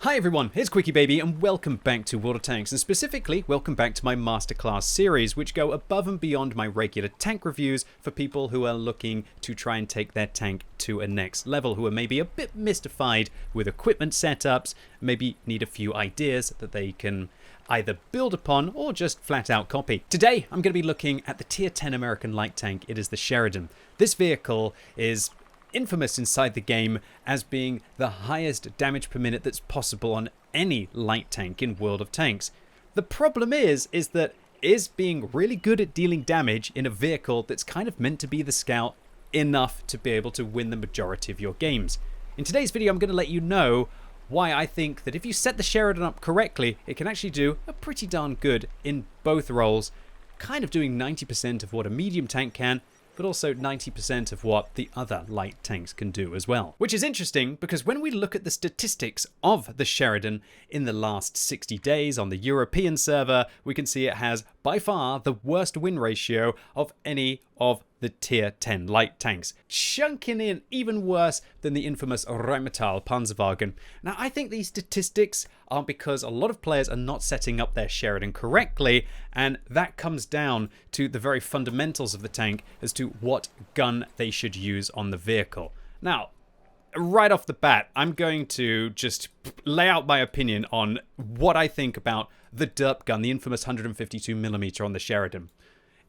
Hi everyone, here's QuickyBaby and welcome back to World of Tanks, and specifically welcome back to my Masterclass series, which go above and beyond my regular tank reviews for people who are looking to try and take their tank to a next level, who are maybe a bit mystified with equipment setups, maybe need a few ideas that they can either build upon or just flat out copy. Today I'm going to be looking at the tier 10 American light tank. It is the Sheridan. This vehicle is infamous inside the game as being the highest damage per minute that's possible on any light tank in World of Tanks. The problem is that being really good at dealing damage in a vehicle that's kind of meant to be the scout enough to be able to win the majority of your games. In today's video I'm going to let you know why I think that if you set the Sheridan up correctly, it can actually do a pretty darn good in both roles, kind of doing 90% of what a medium tank can, but also 90% of what the other light tanks can do as well. Which is interesting because when we look at the statistics of the Sheridan in the last 60 days on the European server, we can see it has by far the worst win ratio of any of the tier 10 light tanks, chunking in even worse than the infamous Rheinmetall Panzerwagen. Now, I think these statistics are because a lot of players are not setting up their Sheridan correctly, and that comes down to the very fundamentals of the tank as to what gun they should use on the vehicle. Now, right off the bat, I'm going to just lay out my opinion on what I think about the derp gun, the infamous 152mm on the Sheridan.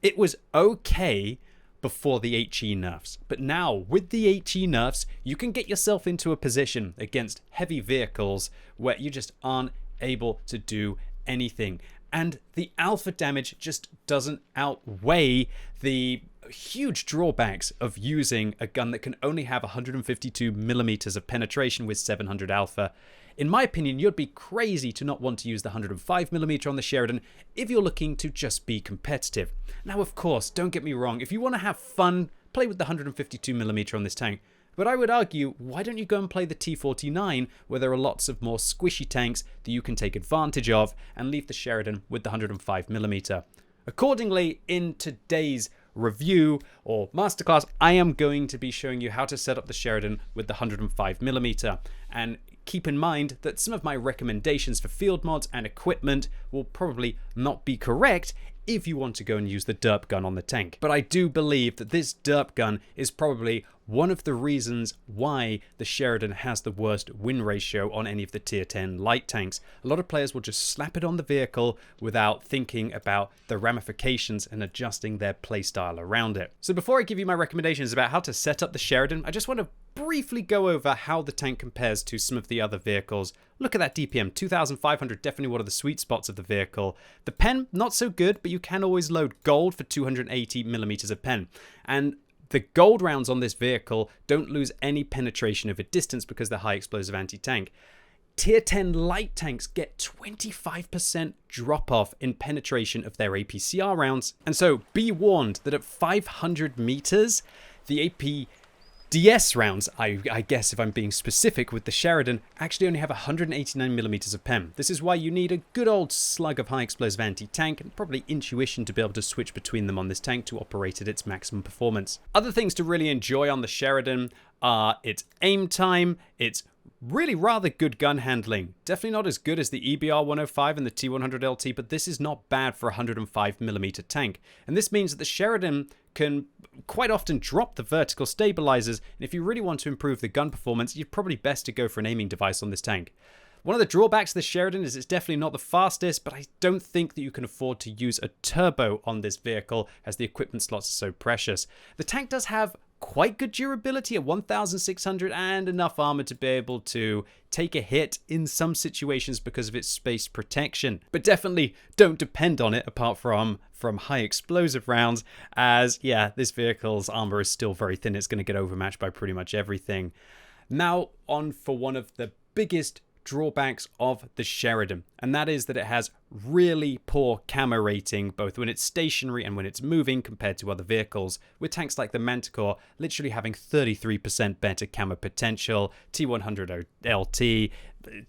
It was okay before the HE nerfs, but now with the HE nerfs, you can get yourself into a position against heavy vehicles where you just aren't able to do anything. And the alpha damage just doesn't outweigh the huge drawbacks of using a gun that can only have 152mm of penetration with 700 alpha. In my opinion, you'd be crazy to not want to use the 105mm on the Sheridan if you're looking to just be competitive. Now, of course, don't get me wrong, if you want to have fun, play with the 152mm on this tank. But I would argue, why don't you go and play the T49, where there are lots of more squishy tanks that you can take advantage of, and leave the Sheridan with the 105mm. Accordingly, in today's review or masterclass, I am going to be showing you how to set up the Sheridan with the 105mm. And keep in mind that some of my recommendations for field mods and equipment will probably not be correct if you want to go and use the derp gun on the tank. But I do believe that this derp gun is probably one of the reasons why the Sheridan has the worst win ratio on any of the tier 10 light tanks. A lot of players will just slap it on the vehicle without thinking about the ramifications and adjusting their playstyle around it. So before I give you my recommendations about how to set up the Sheridan, I just want to briefly go over how the tank compares to some of the other vehicles. Look at that DPM, 2500, definitely one of the sweet spots of the vehicle. The pen, not so good, but you can always load gold for 280mm of pen. And the gold rounds on this vehicle don't lose any penetration over distance because they're high explosive anti-tank. Tier 10 light tanks get 25% drop off in penetration of their APCR rounds. And so be warned that at 500 meters, the APDS rounds, I guess if I'm being specific with the Sheridan, actually only have 189mm of pen. This is why you need a good old slug of high explosive anti-tank and probably intuition to be able to switch between them on this tank to operate at its maximum performance. Other things to really enjoy on the Sheridan are its aim time, its really rather good gun handling. Definitely not as good as the EBR 105 and the T100 LT, but this is not bad for a 105mm tank. And this means that the Sheridan can quite often drop the vertical stabilizers, and if you really want to improve the gun performance, you're probably best to go for an aiming device on this tank. One of the drawbacks of the Sheridan is it's definitely not the fastest, but I don't think that you can afford to use a turbo on this vehicle as the equipment slots are so precious. The tank does have quite good durability at 1600 and enough armor to be able to take a hit in some situations because of its space protection. But definitely don't depend on it apart from high explosive rounds, as yeah, this vehicle's armor is still very thin. It's going to get overmatched by pretty much everything. Now on for one of the biggest drawbacks of the Sheridan, and that is that it has really poor camo rating both when it's stationary and when it's moving compared to other vehicles, with tanks like the Manticore literally having 33% better camo potential, T100 LT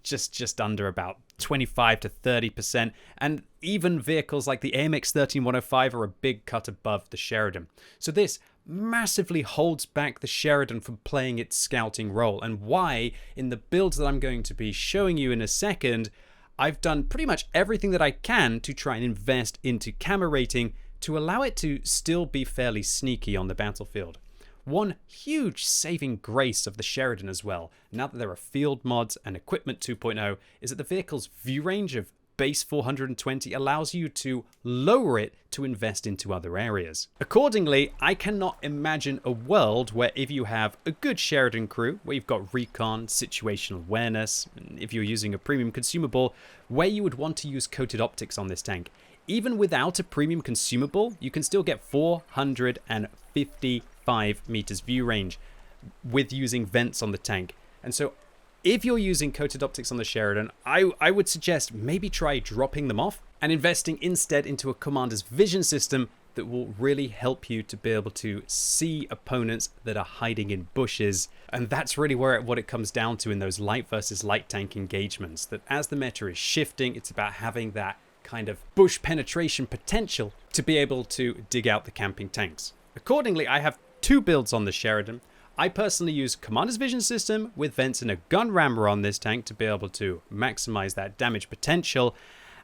just under about 25 to 30%, and even vehicles like the AMX 13105 are a big cut above the Sheridan. So this massively holds back the Sheridan from playing its scouting role, and why, in the builds that I'm going to be showing you in a second, I've done pretty much everything that I can to try and invest into camo rating to allow it to still be fairly sneaky on the battlefield. One huge saving grace of the Sheridan as well, now that there are field mods and equipment 2.0, is that the vehicle's view range of base 420 allows you to lower it to invest into other areas. Accordingly, I cannot imagine a world where if you have a good Sheridan crew, where you've got recon, situational awareness, and if you're using a premium consumable, where you would want to use coated optics on this tank. Even without a premium consumable, you can still get 455 meters view range with using vents on the tank. And so if you're using coated optics on the Sheridan, I would suggest maybe try dropping them off and investing instead into a commander's vision system that will really help you to be able to see opponents that are hiding in bushes. And that's really what it comes down to in those light versus light tank engagements, that as the meta is shifting, it's about having that kind of bush penetration potential to be able to dig out the camping tanks. Accordingly, I have two builds on the Sheridan. I personally use Commander's Vision System with vents and a gun rammer on this tank to be able to maximize that damage potential.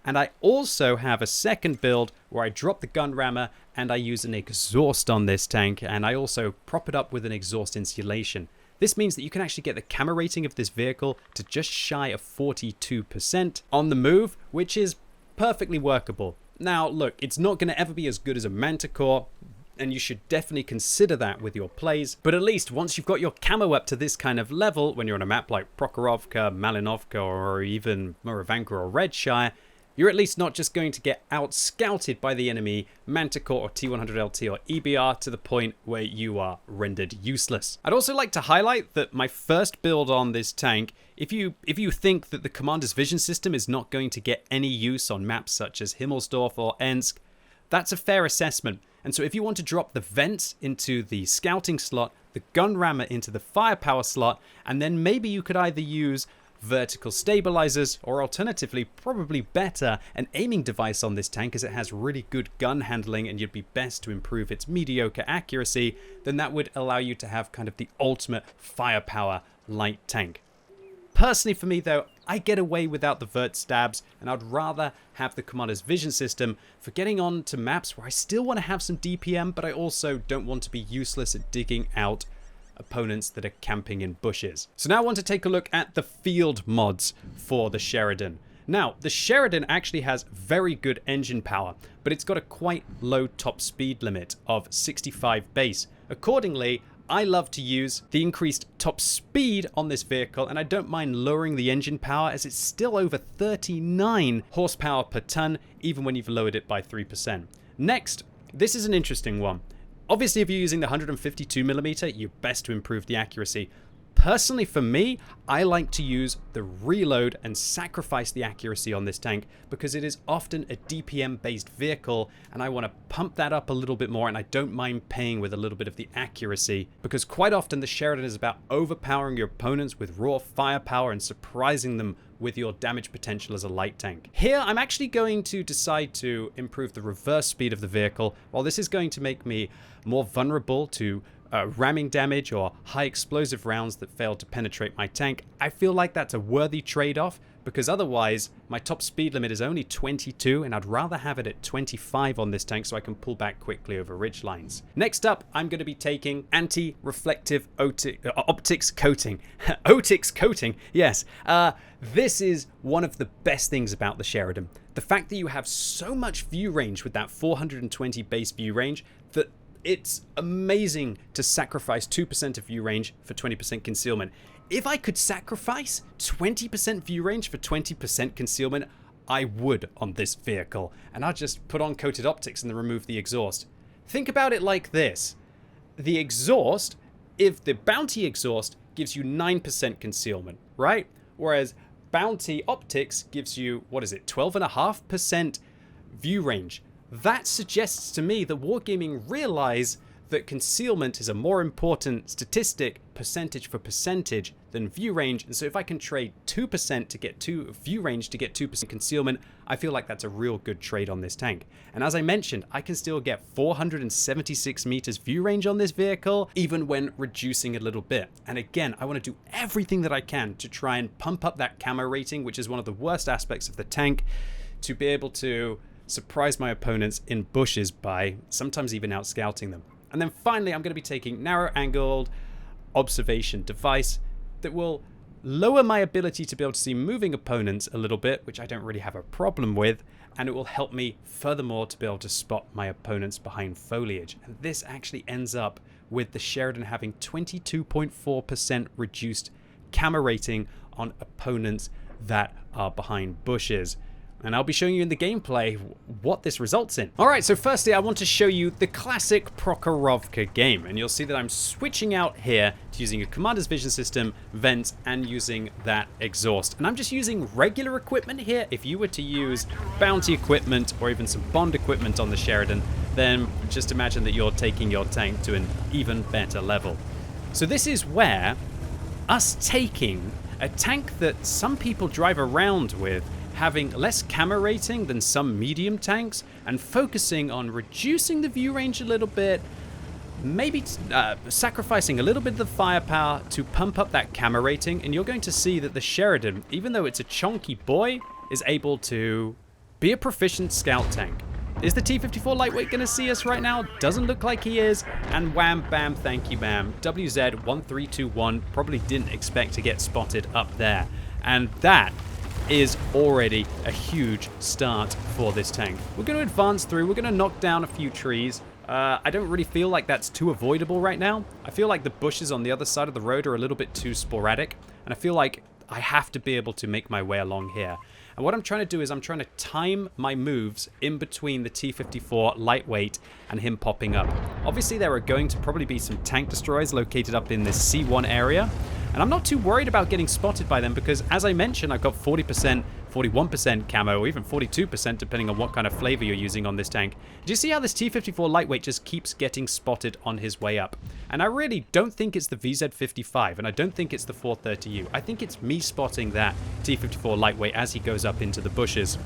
And I also have a second build where I drop the gun rammer and I use an exhaust on this tank, and I also prop it up with an exhaust insulation. This means that you can actually get the camo rating of this vehicle to just shy of 42% on the move, which is perfectly workable. Now look, it's not going to ever be as good as a Manticore, and you should definitely consider that with your plays, but at least once you've got your camo up to this kind of level, when you're on a map like Prokhorovka, Malinovka, or even Moravanka or Redshire, you're at least not just going to get out-scouted by the enemy Manticore or T100LT or EBR to the point where you are rendered useless. I'd also like to highlight that my first build on this tank, if you think that the Commander's Vision System is not going to get any use on maps such as Himmelsdorf or Ensk, that's a fair assessment. And so if you want to drop the vents into the scouting slot, the gun rammer into the firepower slot, and then maybe you could either use vertical stabilizers, or alternatively, probably better, an aiming device on this tank, as it has really good gun handling and you'd be best to improve its mediocre accuracy, then that would allow you to have kind of the ultimate firepower light tank. Personally for me though, I get away without the vert stabs, and I'd rather have the Commander's Vision System for getting on to maps where I still want to have some DPM, but I also don't want to be useless at digging out opponents that are camping in bushes. So now I want to take a look at the field mods for the Sheridan. Now, the Sheridan actually has very good engine power, but it's got a quite low top speed limit of 65 base. Accordingly, I love to use the increased top speed on this vehicle, and I don't mind lowering the engine power as it's still over 39 horsepower per ton, even when you've lowered it by 3%. Next, this is an interesting one. Obviously, if you're using the 152mm, you're best to improve the accuracy. Personally, for me, I like to use the reload and sacrifice the accuracy on this tank because it is often a DPM-based vehicle, and I want to pump that up a little bit more, and I don't mind paying with a little bit of the accuracy because quite often the Sheridan is about overpowering your opponents with raw firepower and surprising them with your damage potential as a light tank. Here, I'm actually going to decide to improve the reverse speed of the vehicle. While this is going to make me more vulnerable to ramming damage or high explosive rounds that fail to penetrate my tank, I feel like that's a worthy trade-off because otherwise my top speed limit is only 22 and I'd rather have it at 25 on this tank so I can pull back quickly over ridge lines. Next up, I'm going to be taking anti-reflective optics coating. Optics coating, yes. This is one of the best things about the Sheridan. The fact that you have so much view range with that 420 base view range that it's amazing to sacrifice 2% of view range for 20% concealment. If I could sacrifice 20% view range for 20% concealment, I would on this vehicle. And I'll just put on coated optics and then remove the exhaust. Think about it like this. The exhaust, if the bounty exhaust gives you 9% concealment, right? Whereas bounty optics gives you, 12.5% view range. That suggests to me that Wargaming realize that concealment is a more important statistic, percentage for percentage, than view range. And so if I can trade 2% to get view range to get 2% concealment, I feel like that's a real good trade on this tank. And as I mentioned, I can still get 476 meters view range on this vehicle, even when reducing a little bit. And again, I want to do everything that I can to try and pump up that camo rating, which is one of the worst aspects of the tank, to be able to surprise my opponents in bushes by sometimes even out scouting them. And then finally, I'm going to be taking narrow angled observation device that will lower my ability to be able to see moving opponents a little bit, which I don't really have a problem with, and it will help me furthermore to be able to spot my opponents behind foliage. And this actually ends up with the Sheridan having 22.4% reduced camo rating on opponents that are behind bushes. And I'll be showing you in the gameplay what this results in. All right, so firstly, I want to show you the classic Prokhorovka game. And you'll see that I'm switching out here to using a commander's vision system, vents, and using that exhaust. And I'm just using regular equipment here. If you were to use bounty equipment or even some bond equipment on the Sheridan, then just imagine that you're taking your tank to an even better level. So this is where us taking a tank that some people drive around with, having less camo rating than some medium tanks, and focusing on reducing the view range a little bit, maybe sacrificing a little bit of the firepower to pump up that camo rating, and you're going to see that the Sheridan, even though it's a chonky boy, is able to be a proficient scout tank. Is the T-54 lightweight going to see us right now? Doesn't look like he is. And wham, bam, thank you, ma'am. WZ1321 probably didn't expect to get spotted up there. And that is already a huge start for this tank. We're going to advance through. We're going to knock down a few trees. I don't really feel like that's too avoidable right now. I feel like the bushes on the other side of the road are a little bit too sporadic. And I feel like I have to be able to make my way along here. And what I'm trying to do is I'm trying to time my moves in between the T-54 lightweight and him popping up. Obviously, there are going to probably be some tank destroyers located up in this C1 area. And I'm not too worried about getting spotted by them because, as I mentioned, I've got 40%, 41% camo, or even 42% depending on what kind of flavor you're using on this tank. Do you see how this T-54 lightweight just keeps getting spotted on his way up? And I really don't think it's the VZ55, and I don't think it's the 430U. I think it's me spotting that T-54 lightweight as he goes up into the bushes.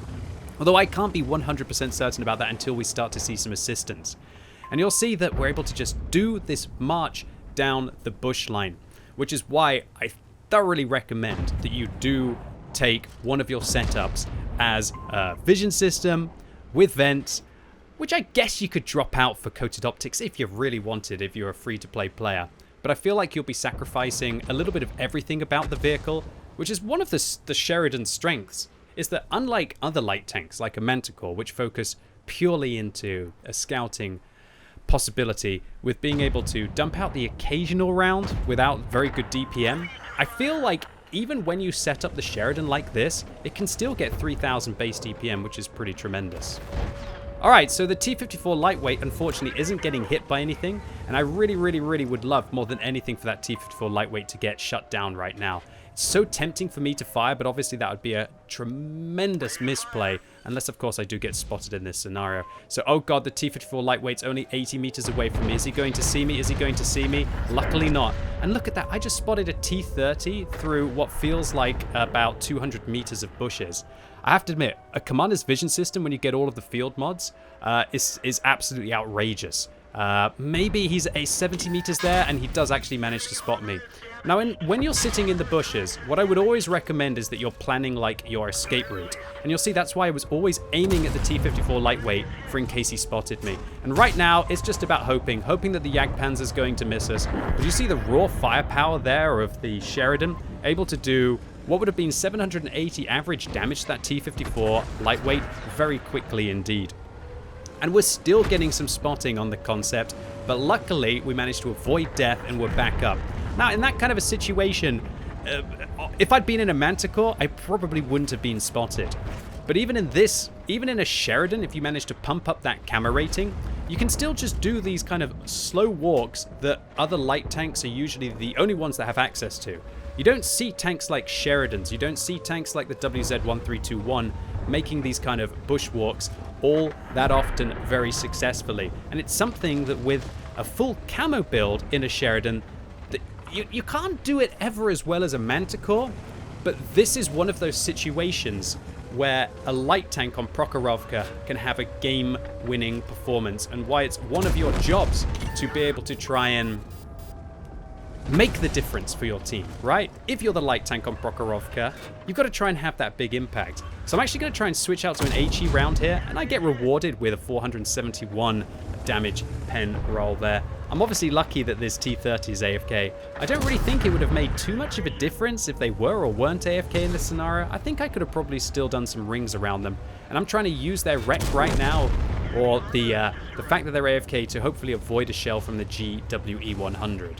Although I can't be 100% certain about that until we start to see some assistance. And you'll see that we're able to just do this march down the bush line, which is why I thoroughly recommend that you do take one of your setups as a vision system with vents, which I guess you could drop out for coated optics if you really wanted, if you're a free-to-play player. But I feel like you'll be sacrificing a little bit of everything about the vehicle, which is one of the Sheridan's strengths, is that unlike other light tanks like a Manticore, which focus purely into a scouting possibility with being able to dump out the occasional round without very good DPM, I feel like even when you set up the Sheridan like this, it can still get 3000 base DPM, which is pretty tremendous. Alright, so the T-54 lightweight unfortunately isn't getting hit by anything, and I really would love more than anything for that T-54 lightweight to get shut down right now. It's so tempting for me to fire, but obviously that would be a tremendous misplay, unless of course I do get spotted in this scenario. So, oh god, the T-54 lightweight's only 80 meters away from me. Is he going to see me? Is he going to see me? Luckily not. And look at that, I just spotted a T-30 through what feels like about 200 meters of bushes. I have to admit, a commander's vision system when you get all of the field mods is absolutely outrageous. Maybe he's a 70 meters there and he does actually manage to spot me. Now, when you're sitting in the bushes, what I would always recommend is that you're planning like your escape route. And you'll see that's why I was always aiming at the T-54 lightweight for in case he spotted me. And right now, it's just about hoping that the Jagdpanzer's going to miss us. But you see the raw firepower there of the Sheridan, able to do what would have been 780 average damage to that T-54 lightweight very quickly indeed. And we're still getting some spotting on the concept, but luckily we managed to avoid death and we're back up. Now, in that kind of a situation, if I'd been in a Manticore, I probably wouldn't have been spotted. But even in a Sheridan, if you manage to pump up that camo rating, you can still just do these kind of slow walks that other light tanks are usually the only ones that have access to. You don't see tanks like Sheridans, you don't see tanks like the WZ1321 making these kind of bushwalks all that often very successfully. And it's something that with a full camo build in a Sheridan, you can't do it ever as well as a Manticore, but this is one of those situations where a light tank on Prokhorovka can have a game-winning performance, and why it's one of your jobs to be able to try and make the difference for your team, right? If you're the light tank on Prokhorovka, you've got to try and have that big impact. So I'm actually going to try and switch out to an HE round here, and I get rewarded with a 471 damage pen roll there. I'm obviously lucky that this T-30 is AFK. I don't really think it would have made too much of a difference if they were or weren't AFK in this scenario. I think I could have probably still done some rings around them. And I'm trying to use their wreck right now, or the fact that they're AFK, to hopefully avoid a shell from the GWE-100.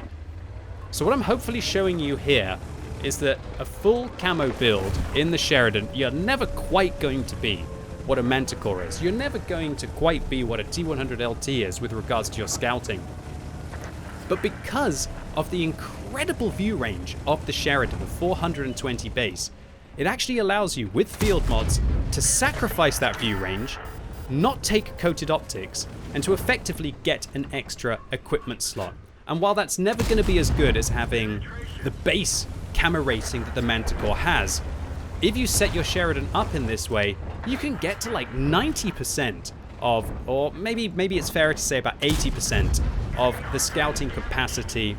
So what I'm hopefully showing you here is that a full camo build in the Sheridan, you're never quite going to be what a Manticore is. You're never going to quite be what a T100 LT is with regards to your scouting. But because of the incredible view range of the Sheridan, the 420 base, it actually allows you, with field mods, to sacrifice that view range, not take coated optics, and to effectively get an extra equipment slot. And while that's never going to be as good as having the base camo rating that the Manticore has, if you set your Sheridan up in this way, you can get to like 90% of, or maybe it's fairer to say about 80% of the scouting capacity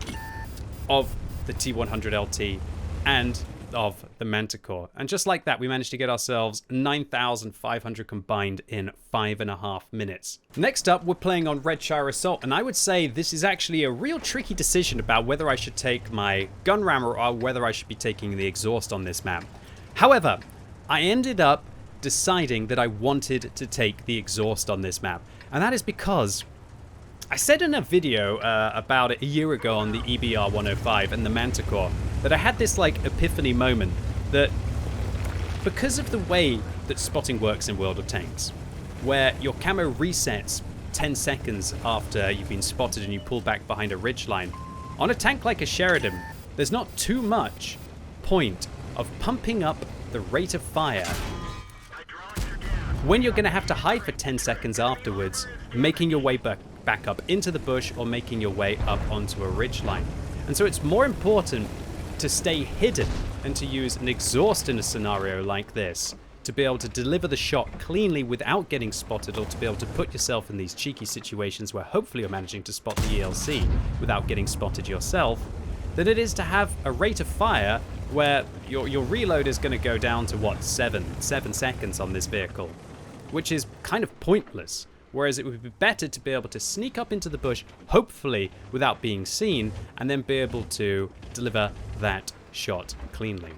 of the T100 LT and of the Manticore. And just like that, we managed to get ourselves 9,500 combined in 5.5 minutes. Next up, we're playing on Redshire Assault, and I would say this is actually a real tricky decision about whether I should take my gun rammer or whether I should be taking the exhaust on this map. However, I ended up deciding that I wanted to take the exhaust on this map, and that is because I said in a video about it a year ago on the EBR 105 and the Manticore that I had this like epiphany moment that because of the way that spotting works in World of Tanks, where your camo resets 10 seconds after you've been spotted and you pull back behind a ridgeline, on a tank like a Sheridan, there's not too much point of pumping up the rate of fire when you're going to have to hide for 10 seconds afterwards, making your way back up into the bush or making your way up onto a ridgeline. And so it's more important to stay hidden and to use an exhaust in a scenario like this to be able to deliver the shot cleanly without getting spotted, or to be able to put yourself in these cheeky situations where hopefully you're managing to spot the ELC without getting spotted yourself, than it is to have a rate of fire where your reload is going to go down to what, 7 seconds on this vehicle, which is kind of pointless. Whereas it would be better to be able to sneak up into the bush, hopefully without being seen, and then be able to deliver that shot cleanly.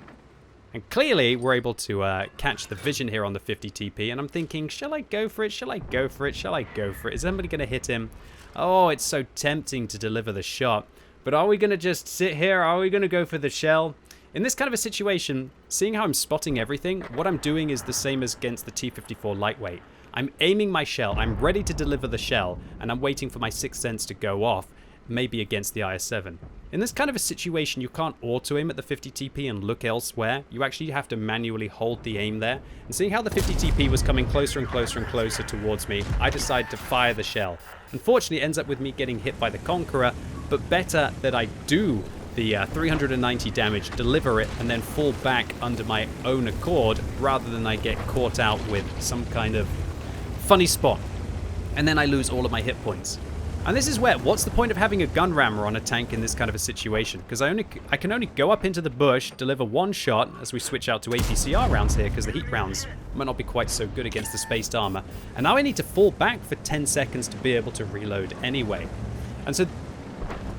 And clearly we're able to catch the vision here on the 50 TP, and I'm thinking, shall I go for it? Shall I go for it? Shall I go for it? Is somebody going to hit him? Oh, it's so tempting to deliver the shot. But are we going to just sit here? Are we going to go for the shell? In this kind of a situation, seeing how I'm spotting everything, what I'm doing is the same as against the T-54 lightweight. I'm aiming my shell, I'm ready to deliver the shell, and I'm waiting for my sixth sense to go off, maybe against the IS-7. In this kind of a situation, you can't auto-aim at the 50 TP and look elsewhere. You actually have to manually hold the aim there. And seeing how the 50 TP was coming closer and closer and closer towards me, I decided to fire the shell. Unfortunately, it ends up with me getting hit by the Conqueror, but better that I do the 390 damage, deliver it, and then fall back under my own accord, rather than I get caught out with some kind of funny spot, and then I lose all of my hit points. And this is where, what's the point of having a gun rammer on a tank in this kind of a situation? Because I can only go up into the bush, deliver one shot, as we switch out to APCR rounds here, because the heat rounds might not be quite so good against the spaced armor. And now I need to fall back for 10 seconds to be able to reload anyway. And so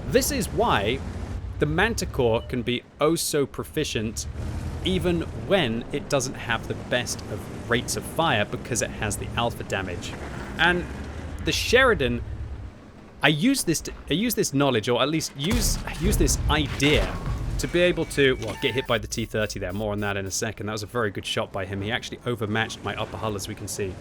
this is why the Manticore can be oh so proficient even when it doesn't have the best of rates of fire, because it has the alpha damage. And the Sheridan, I use this knowledge, or at least use this idea to be able to, well, get hit by the T-30 there. More on that in a second. That was a very good shot by him. He actually overmatched my upper hull, as we can see.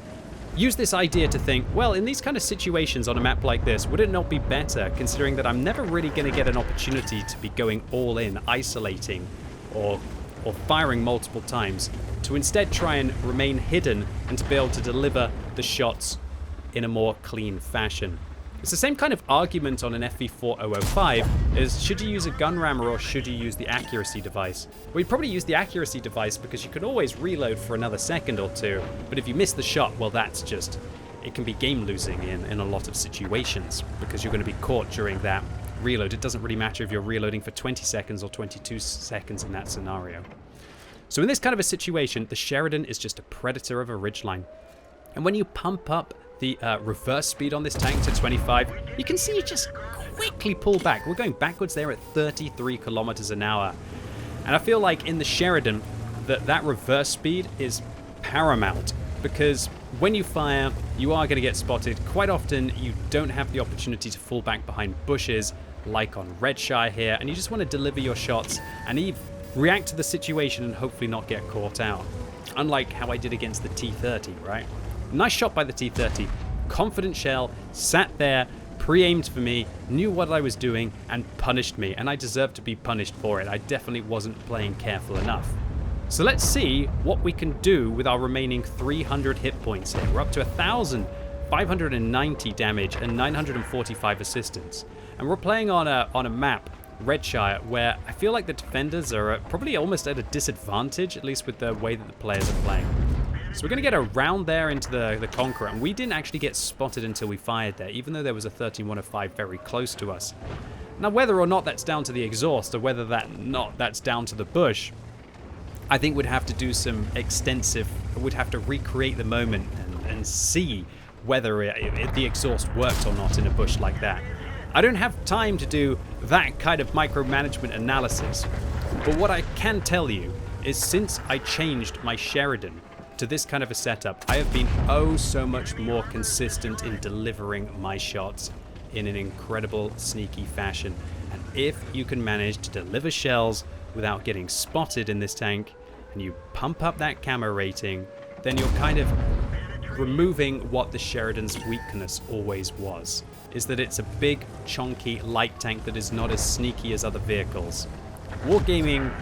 Use this idea to think, well, in these kind of situations on a map like this, would it not be better, considering that I'm never really going to get an opportunity to be going all in, isolating, or firing multiple times, to instead try and remain hidden and to be able to deliver the shots in a more clean fashion. It's the same kind of argument on an FV4005 as should you use a gun rammer or should you use the accuracy device? Well, you'd probably use the accuracy device because you can always reload for another second or two, but if you miss the shot, well, that's just, it can be game losing in a lot of situations because you're going to be caught during that reload. It doesn't really matter if you're reloading for 20 seconds or 22 seconds in that scenario. So in this kind of a situation, the Sheridan is just a predator of a ridgeline. And when you pump up the reverse speed on this tank to 25, you can see it just quickly pull back. We're going backwards there at 33 kilometers an hour. And I feel like in the Sheridan, that reverse speed is paramount because when you fire, you are going to get spotted. Quite often, you don't have the opportunity to fall back behind bushes like on Redshire here, and you just want to deliver your shots and react to the situation and hopefully not get caught out. Unlike how I did against the T-30, right? Nice shot by the T-30. Confident shell, sat there, pre-aimed for me, knew what I was doing, and punished me. And I deserved to be punished for it. I definitely wasn't playing careful enough. So let's see what we can do with our remaining 300 hit points here. We're up to 1,590 damage and 945 assistance. And we're playing on a map, Redshire, where I feel like the defenders are probably almost at a disadvantage, at least with the way that the players are playing. So we're going to get around there into the Conqueror, and we didn't actually get spotted until we fired there, even though there was a 13-105 very close to us. Now, whether or not that's down to the exhaust, or whether that's down to the bush, I think we'd have to do some we'd have to recreate the moment and see whether the exhaust worked or not in a bush like that. I don't have time to do that kind of micromanagement analysis, but what I can tell you is since I changed my Sheridan to this kind of a setup, I have been oh so much more consistent in delivering my shots in an incredible sneaky fashion. And if you can manage to deliver shells without getting spotted in this tank, and you pump up that camo rating, then you're kind of removing what the Sheridan's weakness always was, is that it's a big, chunky, light tank that is not as sneaky as other vehicles. Wargaming,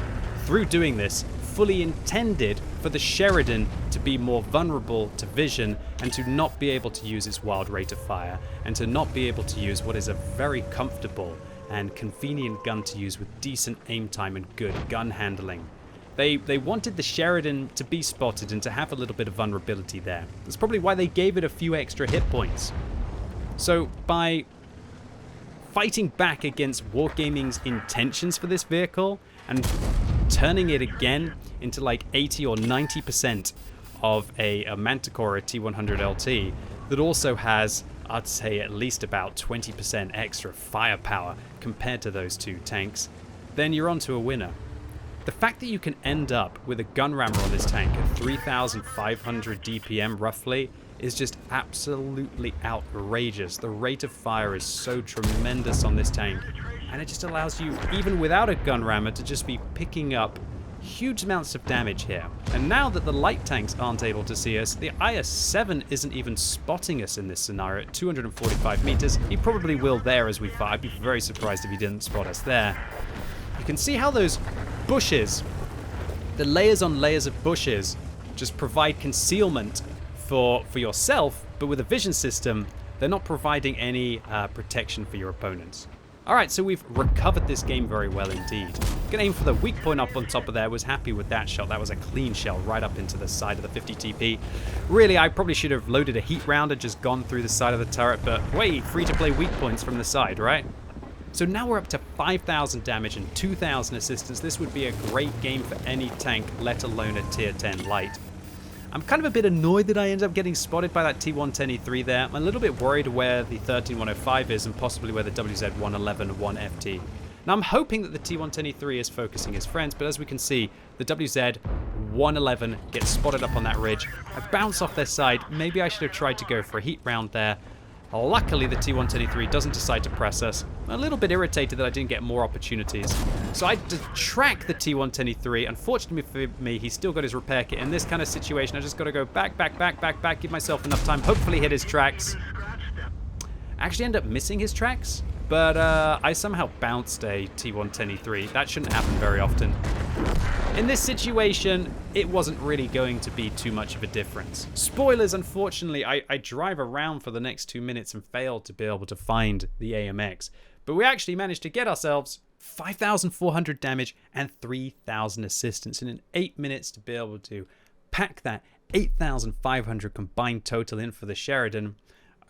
through doing this, fully intended for the Sheridan to be more vulnerable to vision and to not be able to use its wild rate of fire and to not be able to use what is a very comfortable and convenient gun to use with decent aim time and good gun handling. They wanted the Sheridan to be spotted and to have a little bit of vulnerability there. That's probably why they gave it a few extra hit points. So by fighting back against Wargaming's intentions for this vehicle and turning it again into like 80 or 90% of a Manticore, a T100 LT, that also has, I'd say, at least about 20% extra firepower compared to those two tanks, then you're onto a winner. The fact that you can end up with a gun rammer on this tank at 3,500 DPM roughly is just absolutely outrageous. The rate of fire is so tremendous on this tank, and it just allows you, even without a gun rammer, to just be picking up huge amounts of damage here. And now that the light tanks aren't able to see us, the IS-7 isn't even spotting us in this scenario at 245 meters. He probably will there as we fire. I'd be very surprised if he didn't spot us there. You can see how those bushes, the layers on layers of bushes, just provide concealment for yourself, but with a vision system, they're not providing any protection for your opponents. Alright, so we've recovered this game very well indeed. Good aim for the weak point up on top of there, was happy with that shot. That was a clean shell right up into the side of the 50 TP. Really, I probably should have loaded a heat round and just gone through the side of the turret, but wait, free to play weak points from the side, right? So now we're up to 5,000 damage and 2,000 assistance. This would be a great game for any tank, let alone a tier 10 light. I'm kind of a bit annoyed that I ended up getting spotted by that T110E3 there. I'm a little bit worried where the 13105 is and possibly where the WZ111-1FT. Now I'm hoping that the T110E3 is focusing his friends, but as we can see, the WZ111 gets spotted up on that ridge. I bounce off their side. Maybe I should have tried to go for a heat round there. Luckily, the T110E3 doesn't decide to press us. I'm a little bit irritated that I didn't get more opportunities. So I track the T110E3. Unfortunately for me, he's still got his repair kit. In this kind of situation, I just got to go back, give myself enough time, hopefully hit his tracks. I actually end up missing his tracks, but I somehow bounced a T110E3. That shouldn't happen very often. In this situation, it wasn't really going to be too much of a difference. Spoilers, unfortunately, I drive around for the next 2 minutes and failed to be able to find the AMX. But we actually managed to get ourselves 5,400 damage and 3,000 assistance in 8 minutes to be able to pack that 8,500 combined total in for the Sheridan.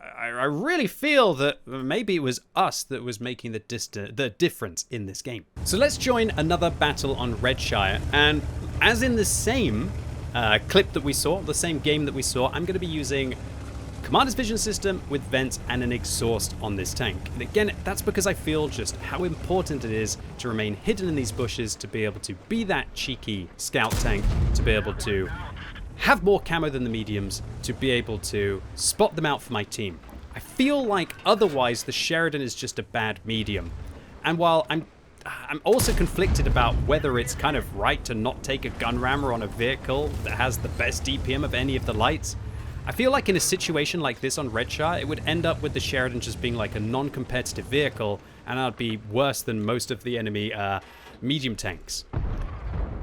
I really feel that maybe it was us that was making the difference in this game. So let's join another battle on Redshire, and as in the same clip that we saw, the same game that we saw, I'm going to be using Commander's Vision System with vents and an exhaust on this tank. And again, that's because I feel just how important it is to remain hidden in these bushes, to be able to be that cheeky scout tank, to be able to have more camo than the mediums, to be able to spot them out for my team. I feel like otherwise the Sheridan is just a bad medium. And while I'm also conflicted about whether it's kind of right to not take a gun rammer on a vehicle that has the best DPM of any of the lights, I feel like in a situation like this on Redshire, it would end up with the Sheridan just being like a non-competitive vehicle, and I'd be worse than most of the enemy medium tanks.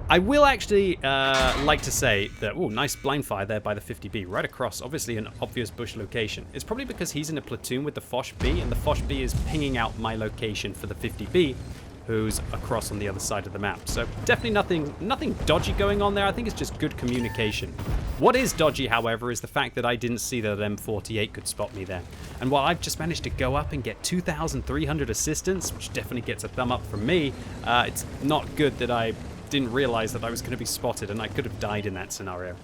I will actually like to say that, oh, nice blind fire there by the 50B, right across, obviously an obvious bush location. It's probably because he's in a platoon with the Foch B, and the Foch B is pinging out my location for the 50B, who's across on the other side of the map. So definitely nothing dodgy going on there. I think it's just good communication. What is dodgy, however, is the fact that I didn't see that M48 could spot me there. And while I've just managed to go up and get 2,300 assistance, which definitely gets a thumb up from me, it's not good that I didn't realize that I was going to be spotted, and I could have died in that scenario.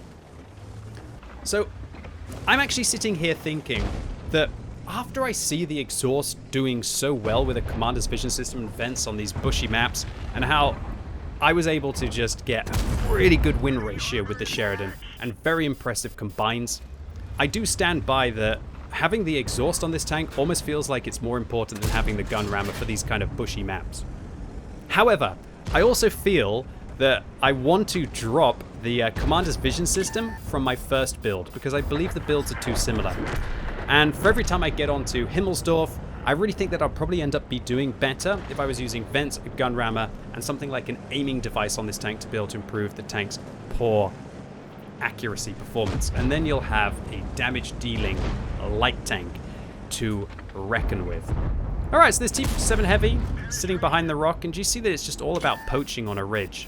So I'm actually sitting here thinking that after I see the exhaust doing so well with a Commander's Vision System and vents on these bushy maps, and how I was able to just get a really good win ratio with the Sheridan and very impressive combines, I do stand by that having the exhaust on this tank almost feels like it's more important than having the gun rammer for these kind of bushy maps. However, I also feel that I want to drop the Commander's Vision System from my first build, because I believe the builds are too similar. And for every time I get onto Himmelsdorf, I really think that I'll probably end up doing better if I was using vents, a gun rammer, and something like an aiming device on this tank to be able to improve the tank's poor accuracy performance. And then you'll have a damage dealing light tank to reckon with. Alright, so this T-57 Heavy sitting behind the rock, and do you see that it's just all about poaching on a ridge?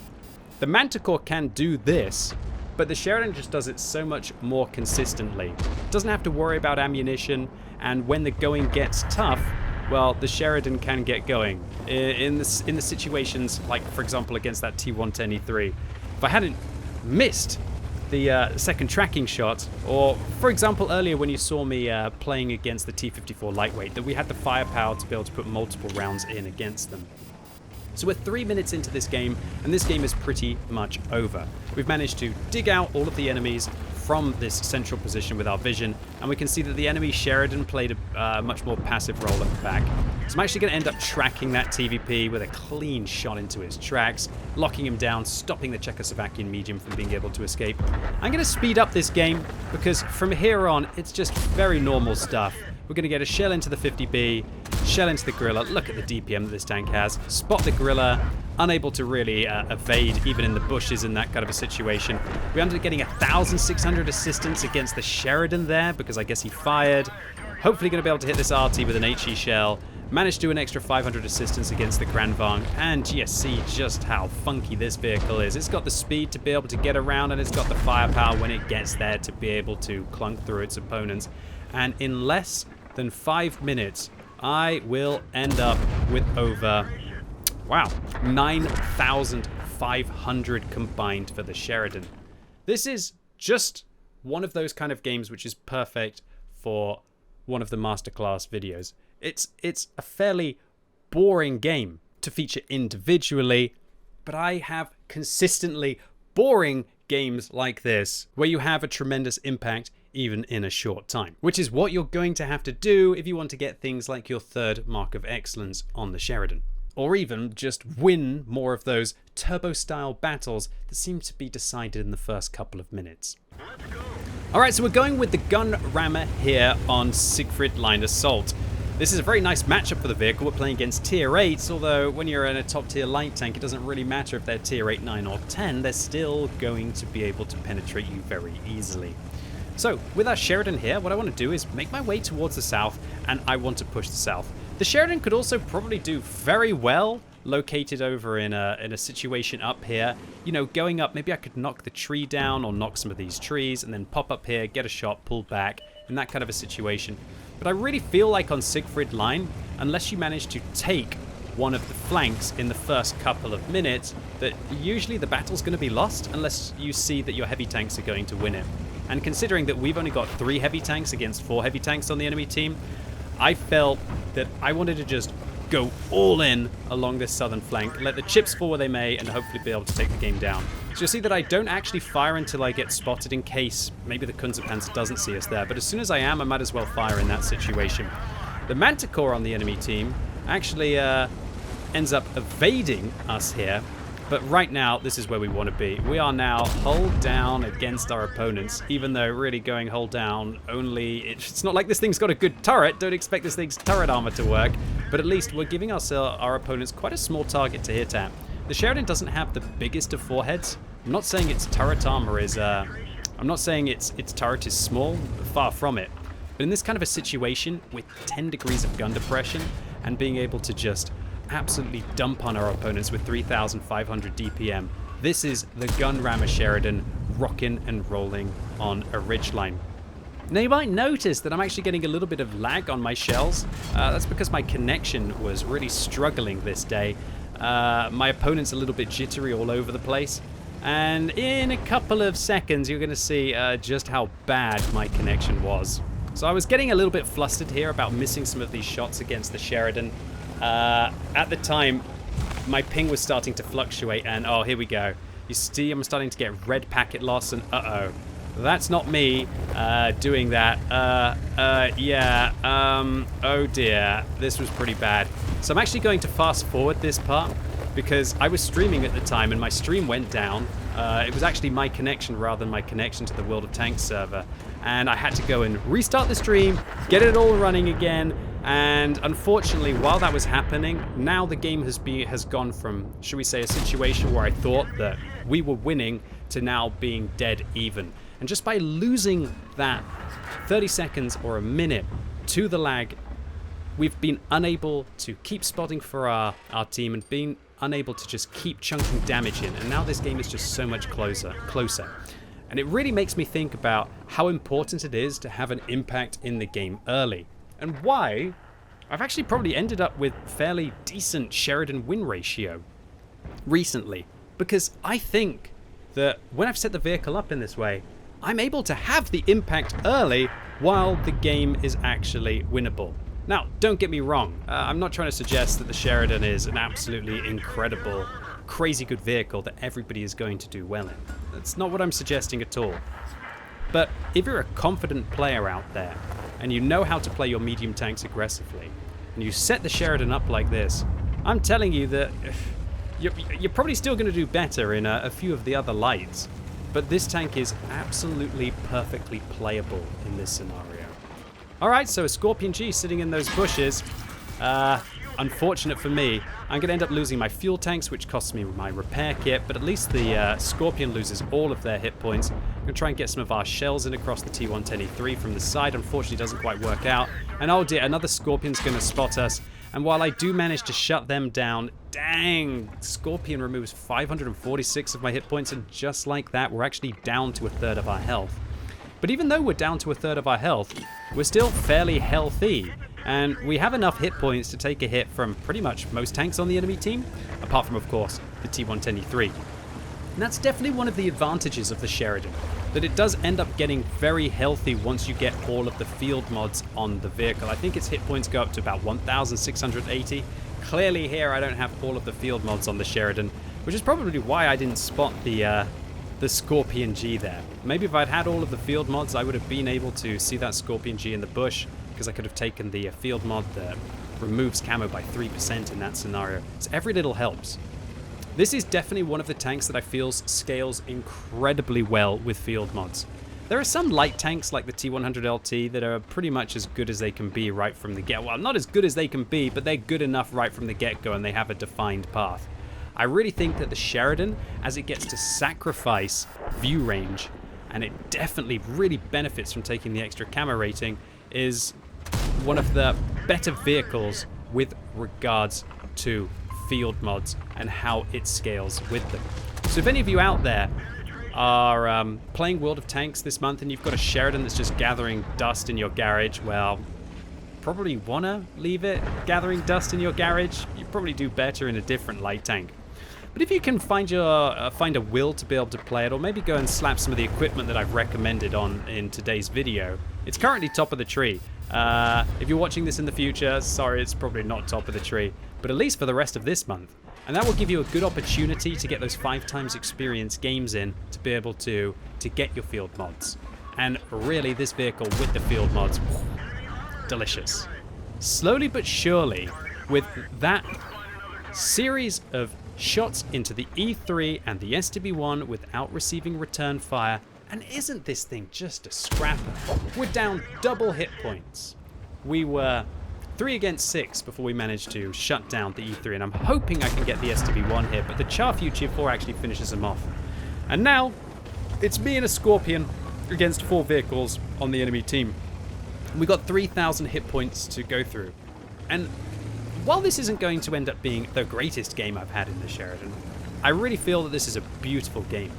The Manticore can do this, but the Sheridan just does it so much more consistently. Doesn't have to worry about ammunition, and when the going gets tough, well, the Sheridan can get going. In the situations, like for example against that T110E3, if I hadn't missed the second tracking shot, or for example earlier when you saw me playing against the T54 Lightweight, that we had the firepower to be able to put multiple rounds in against them. So we're 3 minutes into this game, and this game is pretty much over. We've managed to dig out all of the enemies from this central position with our vision, and we can see that the enemy Sheridan played a much more passive role at the back. So I'm actually going to end up tracking that TVP with a clean shot into his tracks, locking him down, stopping the Czechoslovakian medium from being able to escape. I'm going to speed up this game, because from here on, it's just very normal stuff. We're going to get a shell into the 50B, shell into the gorilla. Look at the DPM that this tank has. Spot the gorilla, unable to really evade even in the bushes in that kind of a situation. We ended up getting 1,600 assistance against the Sheridan there, because I guess he fired. Hopefully going to be able to hit this RT with an HE shell. Managed to do an extra 500 assistance against the Grandvang, and you see just how funky this vehicle is. It's got the speed to be able to get around, and it's got the firepower when it gets there to be able to clunk through its opponents. And in less than 5 minutes, I will end up with over, wow, 9,500 combined for the Sheridan. This is just one of those kind of games which is perfect for one of the Masterclass videos. It's a fairly boring game to feature individually, but I have consistently boring games like this where you have a tremendous impact even in a short time, which is what you're going to have to do if you want to get things like your third Mark of Excellence on the Sheridan, or even just win more of those turbo-style battles that seem to be decided in the first couple of minutes. Alright, so we're going with the gun rammer here on Siegfried Line Assault. This is a very nice matchup for the vehicle. We're playing against tier 8s, although when you're in a top tier light tank, it doesn't really matter if they're tier 8, 9 or 10. They're still going to be able to penetrate you very easily. So with our Sheridan here, what I want to do is make my way towards the south, and I want to push the south. The Sheridan could also probably do very well located over in a situation up here. You know, going up, maybe I could knock the tree down or knock some of these trees and then pop up here, get a shot, pull back, in that kind of a situation. But I really feel like on Siegfried line, unless you manage to take one of the flanks in the first couple of minutes, that usually the battle's going to be lost unless you see that your heavy tanks are going to win it. And considering that we've only got 3 heavy tanks against 4 heavy tanks on the enemy team, I felt that I wanted to just go all in along this southern flank, let the chips fall where they may, and hopefully be able to take the game down. So you'll see that I don't actually fire until I get spotted in case maybe the Kunstpanzer doesn't see us there. But as soon as I am, I might as well fire in that situation. The Manticore on the enemy team actually ends up evading us here. But right now, this is where we want to be. We are now hull down against our opponents, even though really going hull down only... It's not like this thing's got a good turret. Don't expect this thing's turret armor to work. But at least we're giving our opponents quite a small target to hit at. The Sheridan doesn't have the biggest of foreheads. I'm not saying its turret armor is... I'm not saying its turret is small. Far from it. But in this kind of a situation, with 10 degrees of gun depression, and being able to just absolutely dump on our opponents with 3,500 DPM. This is the gun rammer Sheridan rocking and rolling on a ridgeline. Now you might notice that I'm actually getting a little bit of lag on my shells. That's because my connection was really struggling this day. My opponent's a little bit jittery all over the place. And in a couple of seconds, you're going to see just how bad my connection was. So I was getting a little bit flustered here about missing some of these shots against the Sheridan. At the time, my ping was starting to fluctuate, and oh, here we go. You see, I'm starting to get red packet loss, and uh-oh. That's not me doing that. Oh dear. This was pretty bad. So I'm actually going to fast forward this part, because I was streaming at the time, and my stream went down. It was actually my connection rather than my connection to the World of Tanks server. And I had to go and restart the stream, get it all running again. And unfortunately, while that was happening, now the game has gone from, should we say, a situation where I thought that we were winning to now being dead even. And just by losing that 30 seconds or a minute to the lag, we've been unable to keep spotting for our team and being unable to just keep chunking damage in. And now this game is just so much closer. And it really makes me think about how important it is to have an impact in the game early. And why I've actually probably ended up with fairly decent Sheridan win ratio recently. Because I think that when I've set the vehicle up in this way, I'm able to have the impact early while the game is actually winnable. Now, don't get me wrong. I'm not trying to suggest that the Sheridan is an absolutely incredible, crazy good vehicle that everybody is going to do well in. That's not what I'm suggesting at all. But if you're a confident player out there, and you know how to play your medium tanks aggressively, and you set the Sheridan up like this, I'm telling you that you're probably still going to do better in a few of the other lights. But this tank is absolutely perfectly playable in this scenario. Alright, so a Scorpion G sitting in those bushes. Unfortunate for me, I'm going to end up losing my fuel tanks, which costs me my repair kit, but at least the Scorpion loses all of their hit points. I'm going to try and get some of our shells in across the T110E3 from the side. Unfortunately, it doesn't quite work out. And oh dear, another Scorpion's going to spot us. And while I do manage to shut them down, dang, Scorpion removes 546 of my hit points, and just like that, we're actually down to a third of our health. But even though we're down to a third of our health, we're still fairly healthy. And we have enough hit points to take a hit from pretty much most tanks on the enemy team, apart from, of course, the T110E3. And that's definitely one of the advantages of the Sheridan, that it does end up getting very healthy once you get all of the field mods on the vehicle. I think its hit points go up to about 1,680. Clearly here I don't have all of the field mods on the Sheridan, which is probably why I didn't spot the Scorpion G there. Maybe if I'd had all of the field mods, I would have been able to see that Scorpion G in the bush, because I could have taken the field mod that removes camo by 3% in that scenario. So every little helps. This is definitely one of the tanks that I feel scales incredibly well with field mods. There are some light tanks like the T100LT that are pretty much as good as they can be right from the get. Well, not as good as they can be, but they're good enough right from the get-go, and they have a defined path. I really think that the Sheridan, as it gets to sacrifice view range, and it definitely really benefits from taking the extra camo rating, is one of the better vehicles with regards to field mods and how it scales with them. So if any of you out there are playing World of Tanks this month and you've got a Sheridan that's just gathering dust in your garage, well, probably wanna leave it gathering dust in your garage. You probably do better in a different light tank. But if you can find a will to be able to play it, or maybe go and slap some of the equipment that I've recommended on in today's video, it's currently top of the tree. If you're watching this in the future, sorry, it's probably not top of the tree, but at least for the rest of this month. And that will give you a good opportunity to get those 5 times experience games in to be able to get your field mods. And really, this vehicle with the field mods, delicious. Slowly but surely, with that series of shots into the E3 and the STB1 without receiving return fire, and isn't this thing just a scrapper? We're down double hit points. We were 3 against 6 before we managed to shut down the E3, and I'm hoping I can get the STB1 here, but the Char Future 4 actually finishes him off. And now, it's me and a Scorpion against 4 vehicles on the enemy team. We got 3,000 hit points to go through. And while this isn't going to end up being the greatest game I've had in the Sheridan, I really feel that this is a beautiful game.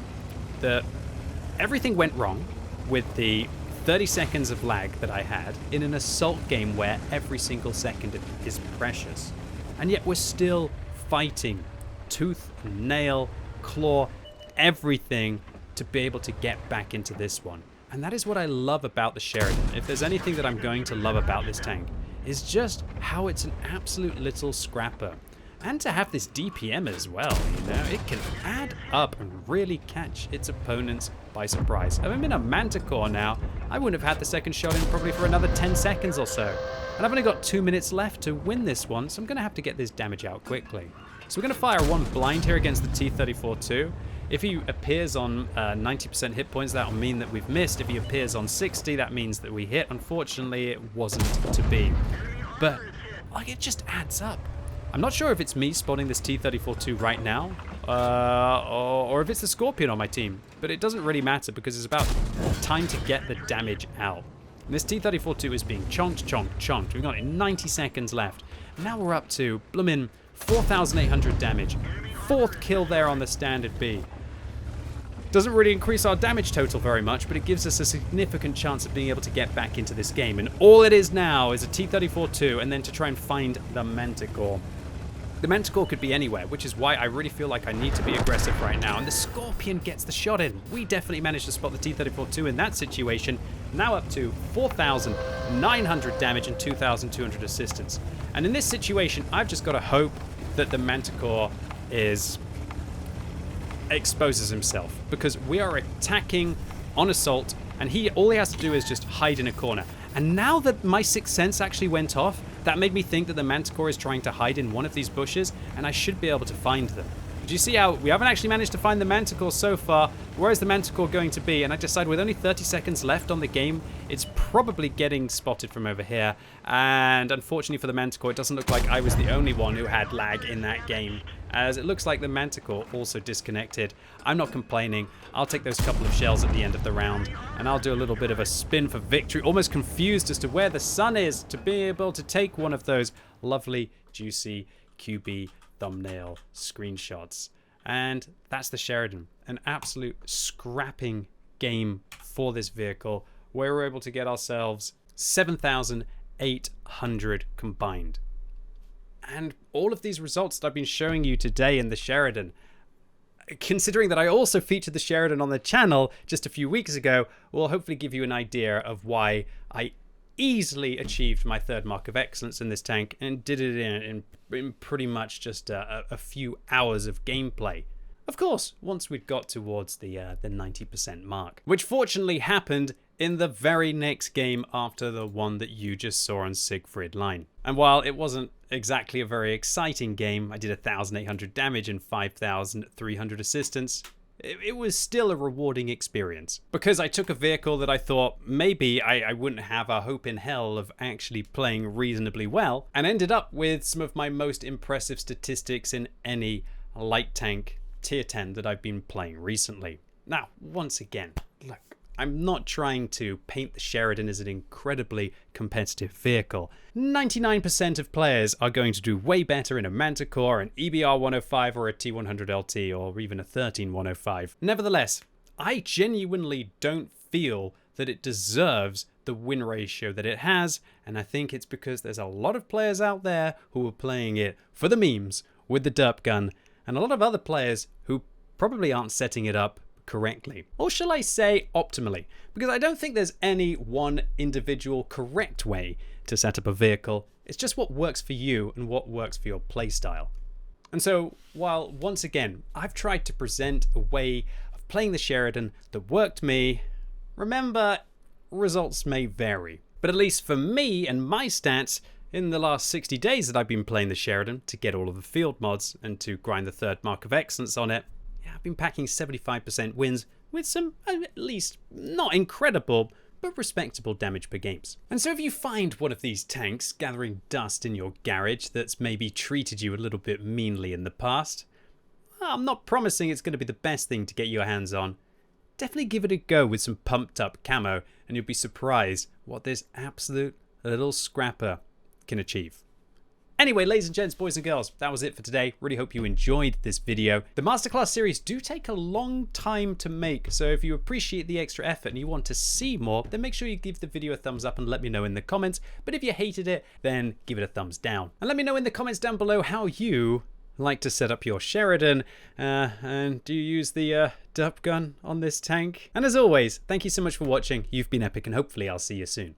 Everything went wrong with the 30 seconds of lag that I had in an assault game where every single second is precious. And yet we're still fighting tooth, nail, claw, everything to be able to get back into this one. And that is what I love about the Sheridan. If there's anything that I'm going to love about this tank, is just how it's an absolute little scrapper. And to have this DPM as well, you know, it can add up and really catch its opponents by surprise. If I'm in a Manticore now, I wouldn't have had the second shot in probably for another 10 seconds or so. And I've only got 2 minutes left to win this one, so I'm going to have to get this damage out quickly. So we're going to fire one blind here against the T-34-2. If he appears on 90% hit points, that will mean that we've missed. If he appears on 60, that means that we hit. Unfortunately, it wasn't to be. But like, it just adds up. I'm not sure if it's me spawning this T-34-2 right now, or if it's the Scorpion on my team. But it doesn't really matter because it's about time to get the damage out. And this T-34-2 is being chonked, chonked, chonked. We've got 90 seconds left. Now we're up to, bloomin', 4,800 damage. 4th kill there on the standard B. Doesn't really increase our damage total very much, but it gives us a significant chance of being able to get back into this game. And all it is now is a T-34-2 and then to try and find the Manticore. The Manticore could be anywhere, which is why I really feel like I need to be aggressive right now. And the Scorpion gets the shot in. We definitely managed to spot the T-34-2 in that situation. Now up to 4,900 damage and 2,200 assistance. And in this situation, I've just got to hope that the Manticore exposes himself, because we are attacking on assault, and all he has to do is just hide in a corner. And now that my sixth sense actually went off, that made me think that the Manticore is trying to hide in one of these bushes, and I should be able to find them. But you see how we haven't actually managed to find the Manticore so far? Where is the Manticore going to be? And I decided with only 30 seconds left on the game, it's probably getting spotted from over here. And unfortunately for the Manticore, it doesn't look like I was the only one who had lag in that game, as it looks like the Manticore also disconnected. I'm not complaining. I'll take those couple of shells at the end of the round, and I'll do a little bit of a spin for victory, almost confused as to where the sun is, to be able to take one of those lovely, juicy QB thumbnail screenshots. And that's the Sheridan. An absolute scrapping game for this vehicle, where we're able to get ourselves 7,800 combined. And all of these results that I've been showing you today in the Sheridan, considering that I also featured the Sheridan on the channel just a few weeks ago, will hopefully give you an idea of why I easily achieved my 3rd mark of excellence in this tank and did it in pretty much just a few hours of gameplay. Of course, once we'd got towards the 90% mark, which fortunately happened in the very next game after the one that you just saw on Siegfried line. And while it wasn't exactly a very exciting game, I did 1,800 damage and 5,300 assistance. it was still a rewarding experience. Because I took a vehicle that I thought maybe I wouldn't have a hope in hell of actually playing reasonably well, and ended up with some of my most impressive statistics in any light tank tier 10 that I've been playing recently. Now, once again, look, I'm not trying to paint the Sheridan as an incredibly competitive vehicle. 99% of players are going to do way better in a Manticore, an EBR 105, or a T100 LT, or even a 13105. Nevertheless, I genuinely don't feel that it deserves the win ratio that it has, and I think it's because there's a lot of players out there who are playing it for the memes with the derp gun, and a lot of other players who probably aren't setting it up correctly. Or shall I say optimally? Because I don't think there's any one individual correct way to set up a vehicle. It's just what works for you and what works for your playstyle. And so, while once again, I've tried to present a way of playing the Sheridan that worked me, remember, results may vary. But at least for me and my stats, in the last 60 days that I've been playing the Sheridan to get all of the field mods and to grind the 3rd mark of excellence on it, I've been packing 75% wins with some, at least, not incredible, but respectable damage per games. And so if you find one of these tanks gathering dust in your garage that's maybe treated you a little bit meanly in the past, I'm not promising it's going to be the best thing to get your hands on. Definitely give it a go with some pumped up camo, and you'll be surprised what this absolute little scrapper can achieve. Anyway, ladies and gents, boys and girls, that was it for today. Really hope you enjoyed this video. The Masterclass series do take a long time to make, so if you appreciate the extra effort and you want to see more, then make sure you give the video a thumbs up and let me know in the comments. But if you hated it, then give it a thumbs down. And let me know in the comments down below how you like to set up your Sheridan, and do you use the derp gun on this tank? And as always, thank you so much for watching. You've been epic, and hopefully I'll see you soon.